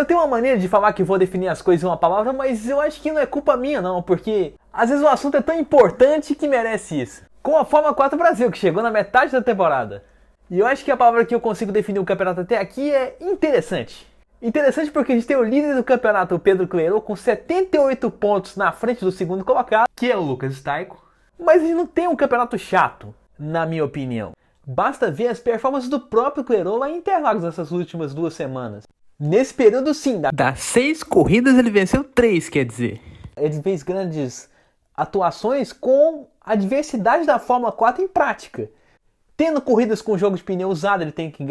Eu tenho uma maneira de falar que vou definir as coisas em uma palavra, mas eu acho que não é culpa minha não, porque às vezes o assunto é tão importante que merece isso. Com a Fórmula 4 Brasil, que chegou na metade da temporada. E eu acho que a palavra que eu consigo definir o campeonato até aqui é interessante. Interessante porque a gente tem o líder do campeonato, o Pedro Clerot, com 78 pontos na frente do segundo colocado, que é o Lucas Staico. Mas a gente não tem um campeonato chato, na minha opinião. Basta ver as performances do próprio Clerot lá em Interlagos nessas últimas 2 semanas. Nesse período, sim, das 6 corridas ele venceu 3, quer dizer. Ele fez grandes atuações com a diversidade da Fórmula 4 em prática. Tendo corridas com jogo de pneu usado, ele tenta que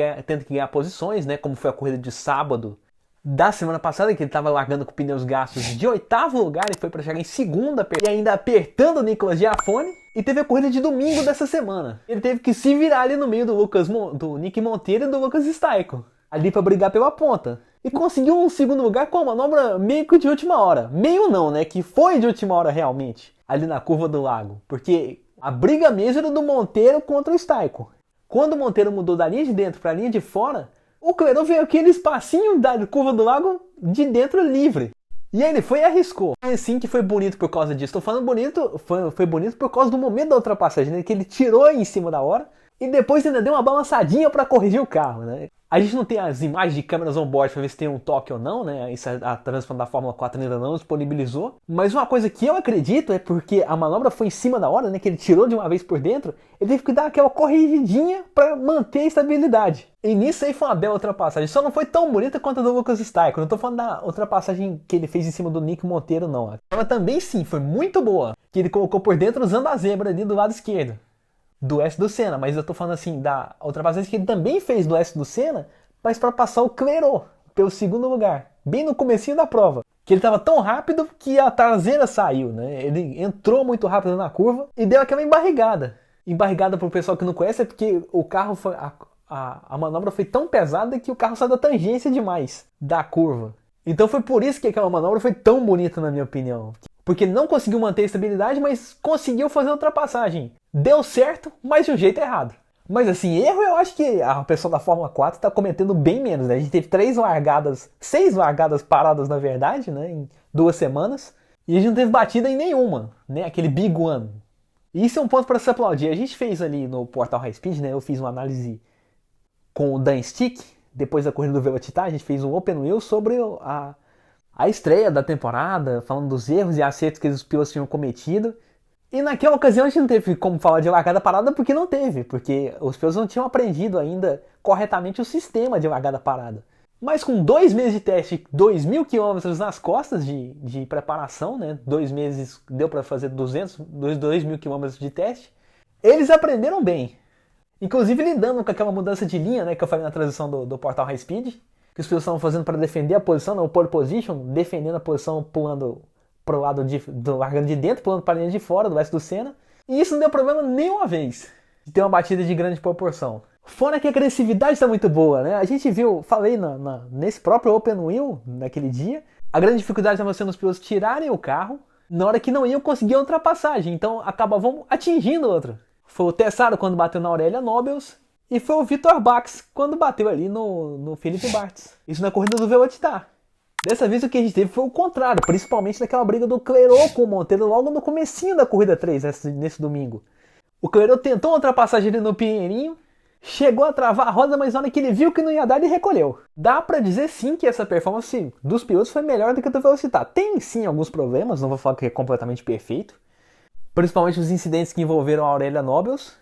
ganhar posições, né? Como foi a corrida de sábado da semana passada, que ele estava largando com pneus gastos de 8º lugar e foi para chegar em segunda, e ainda apertando o Nicolas Giafone. E teve a corrida de domingo dessa semana. Ele teve que se virar ali no meio do Nick Monteiro e do Lucas Staico, ali para brigar pela ponta. E conseguiu um segundo lugar com uma manobra meio que de última hora. Meio não, né? Que foi de última hora realmente, ali na curva do lago. Porque a briga mesmo era do Monteiro contra o Staico. Quando o Monteiro mudou da linha de dentro para a linha de fora, o Clerot veio aquele espacinho da curva do lago de dentro livre. E aí ele foi e arriscou. É assim que foi bonito por causa disso. Estou falando bonito, foi bonito por causa do momento da ultrapassagem, né? Que ele tirou em cima da hora e depois ainda deu uma balançadinha para corrigir o carro, né? A gente não tem as imagens de câmeras on-board para ver se tem um toque ou não, né? Isso a Transpan da Fórmula 4 ainda não disponibilizou. Mas uma coisa que eu acredito é porque a manobra foi em cima da hora, né? Que ele tirou de uma vez por dentro. Ele teve que dar aquela corrigidinha para manter a estabilidade. E nisso aí foi uma bela ultrapassagem. Só não foi tão bonita quanto a do Lucas Staico. Não tô falando da ultrapassagem que ele fez em cima do Nick Monteiro, não. Ela também sim, foi muito boa. Que ele colocou por dentro usando a zebra ali do lado esquerdo do S do Senna, mas eu tô falando assim da ultrapassagem que ele também fez do S do Senna, mas para passar o Clerot pelo segundo lugar, bem no comecinho da prova, que ele tava tão rápido que a traseira saiu, né? Ele entrou muito rápido na curva e deu aquela embarrigada. Embarrigada pro pessoal que não conhece é porque o carro foi a manobra foi tão pesada que o carro saiu da tangência demais da curva. Então foi por isso que aquela manobra foi tão bonita, na minha opinião. Porque ele não conseguiu manter a estabilidade, mas conseguiu fazer a ultrapassagem. Deu certo, mas de um jeito errado. Mas assim, erro eu acho que a pessoa da Fórmula 4 está cometendo bem menos, né? A gente teve 6 largadas paradas na verdade, né? Em 2 semanas. E a gente não teve batida em nenhuma, né? Aquele Big One. E isso é um ponto para se aplaudir. A gente fez ali no Portal High Speed, né? Eu fiz uma análise com o Dan Stick, depois da corrida do Velocitar, a gente fez um Open Wheel sobre a estreia da temporada, falando dos erros e acertos que os pilotos tinham cometido. E naquela ocasião a gente não teve como falar de largada parada porque não teve, porque os pilotos não tinham aprendido ainda corretamente o sistema de largada parada. Mas com 2 meses de teste, 2.000 km nas costas de preparação, né? 2 meses deu para fazer 2.000 km de teste, eles aprenderam bem. Inclusive lidando com aquela mudança de linha, né, que eu falei na transição do Portal High Speed, que os pilotos estavam fazendo para defender a posição, não, o pole position, defendendo a posição, pulando para o lado largando de dentro, pulando para a linha de fora do S do Senna. E isso não deu problema nenhuma vez de ter uma batida de grande proporção. Fora que a agressividade está muito boa, né? A gente viu, falei nesse próprio Open Wheel, naquele dia, a grande dificuldade estava sendo os pilotos tirarem o carro na hora que não iam conseguir a ultrapassagem, então acabavam atingindo o outro. Foi o Tessaro quando bateu na Aurélia Nobles e foi o Vitor Bax quando bateu ali no Felipe Bartz. Isso na corrida do Velocitar. Dessa vez o que a gente teve foi o contrário, principalmente naquela briga do Clerot com o Monteiro logo no comecinho da corrida 3, nesse domingo. O Clerot tentou uma ultrapassagem ali no Pinheirinho, chegou a travar a roda, mas na hora que ele viu que não ia dar, ele recolheu. Dá pra dizer sim que essa performance dos pilotos foi melhor do que a do Velocitar. Tem sim alguns problemas, não vou falar que é completamente perfeito. Principalmente os incidentes que envolveram a Aurélia Nobles,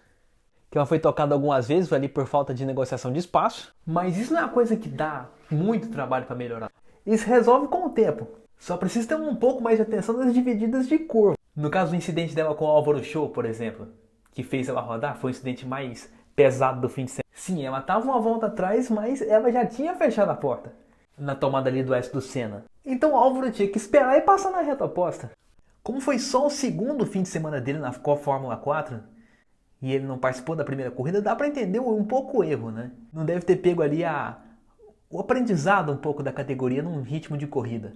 que ela foi tocada algumas vezes ali por falta de negociação de espaço. Mas isso não é uma coisa que dá muito trabalho para melhorar. Isso resolve com o tempo. Só precisa ter um pouco mais de atenção nas divididas de curva. No caso do incidente dela com o Álvaro Show, por exemplo, que fez ela rodar, foi o incidente mais pesado do fim de semana. Sim, ela estava uma volta atrás, mas ela já tinha fechado a porta na tomada ali do S do Senna. Então o Álvaro tinha que esperar e passar na reta oposta. Como foi só o segundo fim de semana dele na Fórmula 4 e ele não participou da primeira corrida, dá para entender um pouco o erro, né? Não deve ter pego ali o aprendizado um pouco da categoria num ritmo de corrida.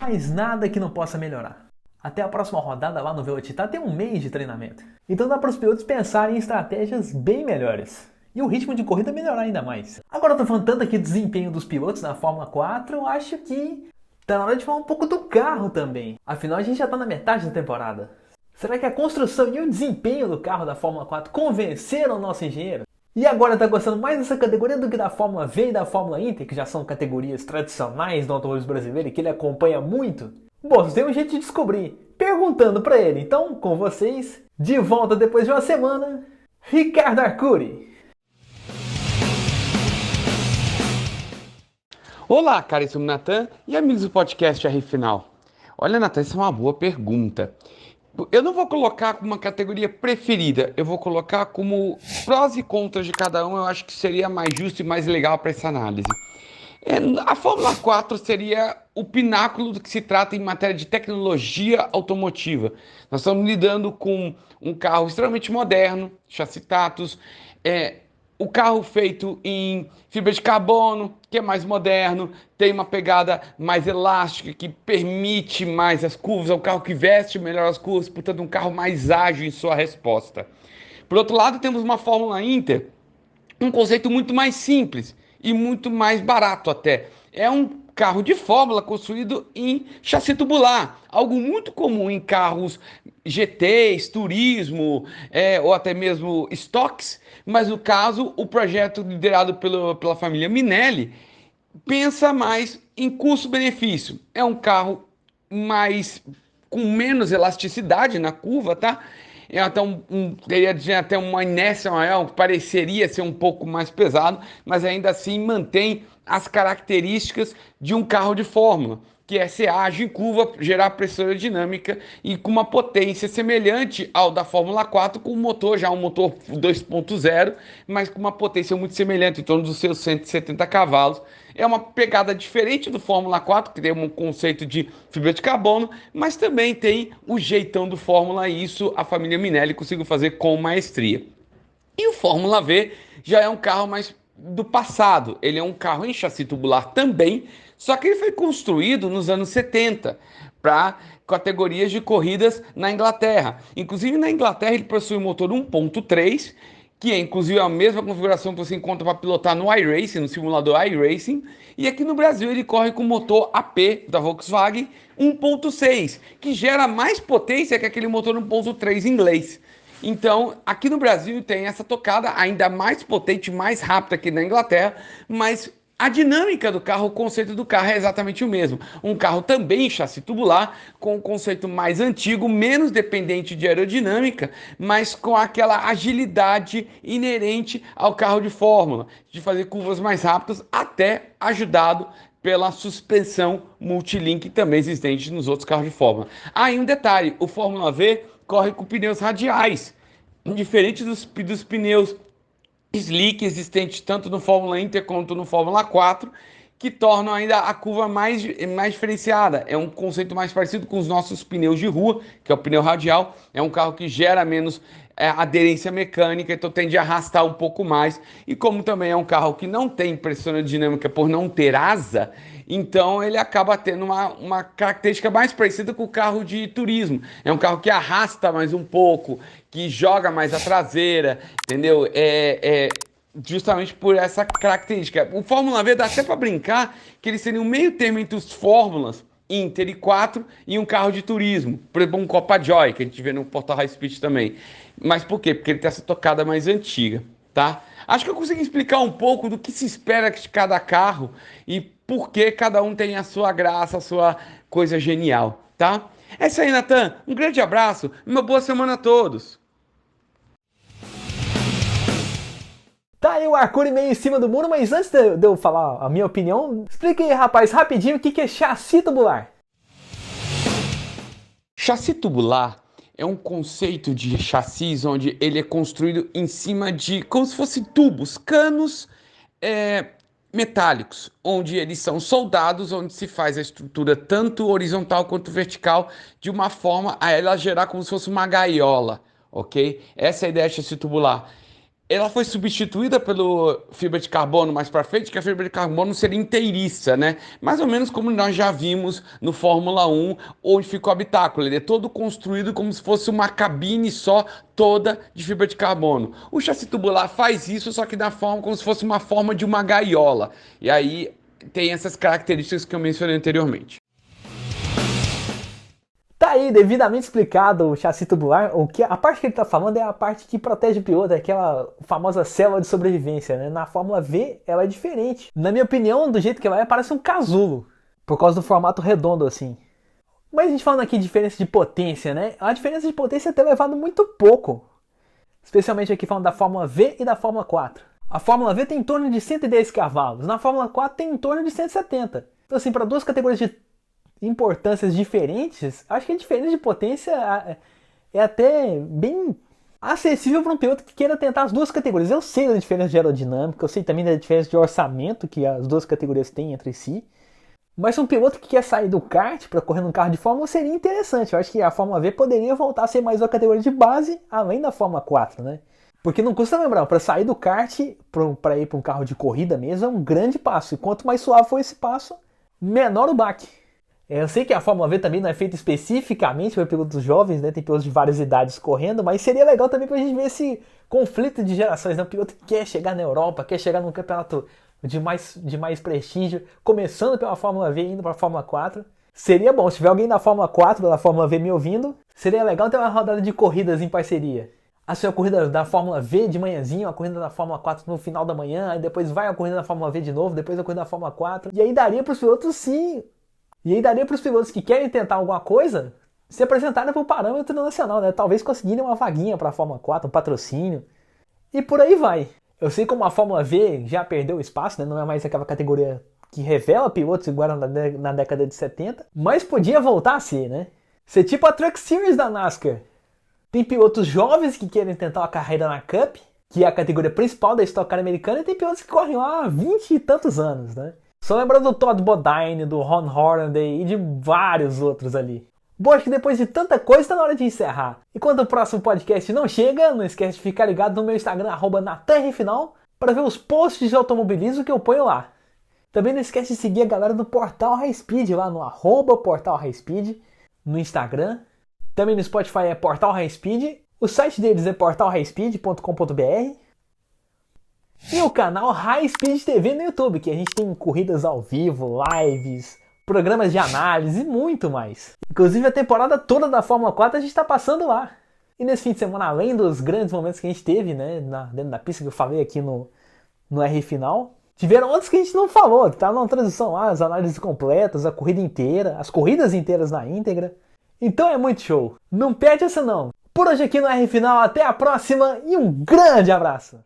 Mas nada que não possa melhorar. Até a próxima rodada lá no Velocitar tem um mês de treinamento. Então dá para os pilotos pensarem em estratégias bem melhores. e o ritmo de corrida melhorar ainda mais. Agora eu tô falando tanto aqui do desempenho dos pilotos na Fórmula 4, eu acho que tá na hora de falar um pouco do carro também. Afinal, a gente já tá na metade da temporada. Será que a construção e o desempenho do carro da Fórmula 4 convenceram o nosso engenheiro? E agora tá gostando mais dessa categoria do que da Fórmula V e da Fórmula Inter, que já são categorias tradicionais do automobilismo brasileiro e que ele acompanha muito? Bom, tem um jeito de descobrir, perguntando pra ele. Então, com vocês, de volta depois de uma semana, Ricardo Arcuri. Olá, caríssimo Natan e amigos do podcast R Final. Olha, Natan, essa é uma boa pergunta. Eu não vou colocar como uma categoria preferida, eu vou colocar como prós e contras de cada um, eu acho que seria mais justo e mais legal para essa análise. A Fórmula 4 seria o pináculo do que se trata em matéria de tecnologia automotiva. Nós estamos lidando com um carro extremamente moderno, chassi Tactus, o carro feito em fibra de carbono, que é mais moderno, tem uma pegada mais elástica, que permite mais as curvas, é um carro que veste melhor as curvas, portanto um carro mais ágil em sua resposta. Por outro lado, temos uma Fórmula Inter, um conceito muito mais simples e muito mais barato até. É um carro de fórmula construído em chassi tubular, algo muito comum em carros GTs, turismo ou até mesmo estoques, mas no caso o projeto liderado pela família Minelli pensa mais em custo-benefício. É um carro mais com menos elasticidade na curva, tá? Então, teria até uma inércia maior, que pareceria ser um pouco mais pesado, mas ainda assim mantém as características de um carro de fórmula, que é ser ágil em curva, gerar pressão aerodinâmica e com uma potência semelhante ao da Fórmula 4, com um motor, já um motor 2.0, mas com uma potência muito semelhante, em torno dos seus 170 cavalos. É uma pegada diferente do Fórmula 4, que tem um conceito de fibra de carbono, mas também tem o jeitão do Fórmula, e isso a família Minelli conseguiu fazer com maestria. E o Fórmula V já é um carro mais do passado. Ele é um carro em chassi tubular também, só que ele foi construído nos anos 70 para categorias de corridas na Inglaterra. Inclusive na Inglaterra ele possui um motor 1.3, que é inclusive a mesma configuração que você encontra para pilotar no iRacing, no simulador iRacing, e aqui no Brasil ele corre com o motor AP da Volkswagen 1.6, que gera mais potência que aquele motor 1.3 inglês. Então, aqui no Brasil tem essa tocada ainda mais potente, mais rápida que na Inglaterra, mas a dinâmica do carro, o conceito do carro é exatamente o mesmo. Um carro também em chassi tubular, com um conceito mais antigo, menos dependente de aerodinâmica, mas com aquela agilidade inerente ao carro de fórmula, de fazer curvas mais rápidas, até ajudado pela suspensão multilink também existente nos outros carros de fórmula. Aí um detalhe, o Fórmula V corre com pneus radiais, diferente dos pneus slick existentes tanto no Fórmula Inter quanto no Fórmula 4, que tornam ainda a curva mais diferenciada. É um conceito mais parecido com os nossos pneus de rua, que é o pneu radial. É um carro que gera menos aderência mecânica, então tende a arrastar um pouco mais. E como também é um carro que não tem pressão aerodinâmica por não ter asa, então ele acaba tendo uma característica mais parecida com o carro de turismo. É um carro que arrasta mais um pouco, que joga mais a traseira, entendeu? Justamente por essa característica. O Fórmula V dá até para brincar que ele seria um meio termo entre os Fórmulas Inter e 4 e um carro de turismo. Por exemplo, um Copa Joy, que a gente vê no Portal High Speed também. Mas por quê? Porque ele tem essa tocada mais antiga, tá? Acho que eu consegui explicar um pouco do que se espera de cada carro e por que cada um tem a sua graça, a sua coisa genial, tá? É isso aí, Natan. Um grande abraço e uma boa semana a todos. Tá aí o Arcuri meio em cima do muro, mas antes de eu falar a minha opinião, explica aí, rapaz, rapidinho o que é chassi tubular. Chassi tubular é um conceito de chassis onde ele é construído em cima de, como se fossem tubos, canos metálicos, onde eles são soldados, onde se faz a estrutura tanto horizontal quanto vertical, de uma forma a ela gerar como se fosse uma gaiola, ok? Essa é a ideia de chassi tubular. ela foi substituída pelo fibra de carbono mais para frente, que a fibra de carbono seria inteiriça, né? Mais ou menos como nós já vimos no Fórmula 1, onde ficou o habitáculo. Ele é todo construído como se fosse uma cabine só, toda de fibra de carbono. O chassi tubular faz isso, só que da forma como se fosse uma forma de uma gaiola. E aí tem essas características que eu mencionei anteriormente. Tá aí, devidamente explicado o chassi tubular. A parte que ele tá falando é a parte que protege o piloto, é aquela famosa célula de sobrevivência, né? Na Fórmula V, ela é diferente. Na minha opinião, do jeito que ela é, parece um casulo, por causa do formato redondo, assim. Mas a gente falando aqui de diferença de potência, né? A diferença de potência é ter levado muito pouco. Especialmente aqui falando da Fórmula V e da Fórmula 4. A Fórmula V tem em torno de 110 cavalos, na Fórmula 4 tem em torno de 170. Então assim, para duas categorias de importâncias diferentes, acho que a diferença de potência é até bem acessível para um piloto que queira tentar as duas categorias. Eu sei da diferença de aerodinâmica, eu sei também da diferença de orçamento que as duas categorias têm entre si. Mas um piloto que quer sair do kart para correr num carro de Fórmula seria interessante. Eu acho que a Fórmula V poderia voltar a ser mais uma categoria de base, além da Fórmula 4, né? Porque não custa lembrar, para sair do kart para ir para um carro de corrida mesmo é um grande passo. E quanto mais suave for esse passo, menor o baque. Eu sei que a Fórmula V também não é feita especificamente para pilotos jovens, né? Tem pilotos de várias idades correndo, mas seria legal também para a gente ver esse conflito de gerações, né? O piloto que quer chegar na Europa, quer chegar num campeonato de mais prestígio, começando pela Fórmula V e indo para a Fórmula 4. Seria bom, se tiver alguém da Fórmula 4 ou da Fórmula V me ouvindo, seria legal ter uma rodada de corridas em parceria. Assim, a corrida da Fórmula V de manhãzinho, a corrida da Fórmula 4 no final da manhã, aí depois vai a corrida da Fórmula V de novo, depois a corrida da Fórmula 4. E aí daria para os pilotos sim. E aí daria para os pilotos que querem tentar alguma coisa se apresentarem para o parâmetro nacional, né? Talvez conseguirem uma vaguinha para a Fórmula 4, um patrocínio. E por aí vai. Eu sei como a Fórmula V já perdeu espaço, né? Não é mais aquela categoria que revela pilotos igual na década de 70, mas podia voltar a ser, né? Ser tipo a Truck Series da NASCAR. Tem pilotos jovens que querem tentar uma carreira na Cup, que é a categoria principal da Stock Car americana, e tem pilotos que correm lá há 20 e tantos anos, né? Só lembrando do Todd Bodine, do Ron Hornaday e de vários outros ali. Bom, acho que depois de tanta coisa está na hora de encerrar. E quando o próximo podcast não chega, não esquece de ficar ligado no meu Instagram, @NatanRefinal, para ver os posts de automobilismo que eu ponho lá. Também não esquece de seguir a galera do Portal High Speed lá no @Portal High Speed no Instagram. Também no Spotify é Portal High Speed. O site deles é portalhighspeed.com.br. E o canal High Speed TV no YouTube, que a gente tem corridas ao vivo, lives, programas de análise e muito mais. Inclusive a temporada toda da Fórmula 4 a gente está passando lá. E nesse fim de semana, além dos grandes momentos que a gente teve, né, dentro da pista que eu falei aqui no R Final, tiveram outros que a gente não falou, que tá na transição lá, as análises completas, a corrida inteira, as corridas inteiras na íntegra. Então é muito show. Não perde essa não. Por hoje aqui no R Final, até a próxima e um grande abraço!